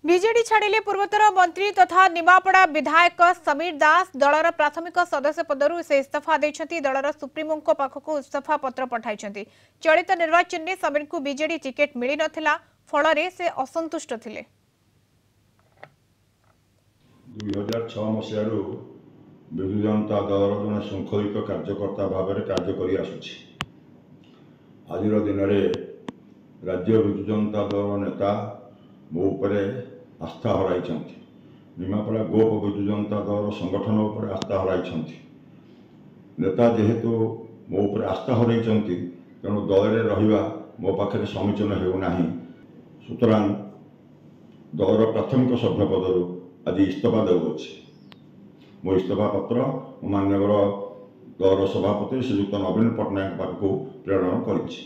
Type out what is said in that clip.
BJD ଛାଡ଼ିଲେ ପୂର୍ବତନ ମନ୍ତ୍ରୀ ତଥା ନିମାପଡ଼ା ବିଧାୟକ ସମୀର ଦାସ ଦଳର ପ୍ରାଥମିକ ସଦସ୍ୟ ପଦରୁ ସେ ଇସ୍ତଫା ଦେଇଛନ୍ତି। ଦଳର ସୁପ୍ରିମୋଙ୍କ ପାଖକୁ ଇସ୍ତଫା ପତ୍ର ପଠାଇଛନ୍ତି। ଚଳିତ ନିର୍ବାଚନରେ ସମୀରଙ୍କୁ ବିଜେଡି ଟିକେଟ ମିଳିନଥିଲା, ଫଳରେ ସେ ଅସନ୍ତୁଷ୍ଟ ଥିଲେ। 2006 ମସିହାରୁ ବିଜୁ ଜନତା ଦଳର ଜଣେ ଶୃଙ୍ଖଳିତ କାର୍ଯ୍ୟକର୍ତ୍ତା ଭାବରେ କାର୍ଯ୍ୟ କରି ଆସୁଛି। ଆଜିର ଦିନରେ ରାଜ୍ୟ ବିଜୁ ଜନତା ଦଳର ନେତା ମୋ ଉପରେ आस्था हराई। निमापड़ा गोप विजु जनता दल संगठन उपर आस्था हराई। नेता जेहेतु मो उपर आस्था हराई तेणु दल में रहा मो पाखे समीचीन होना, सुतरां दलर प्राथमिक सभ्य पदर आज इस्तीफा देउछि। मो इस्तीफा पत्र माननीय दलर सभापति श्रीयुक्त नवीन पट्टनायक पाखक प्रेरण करिछि।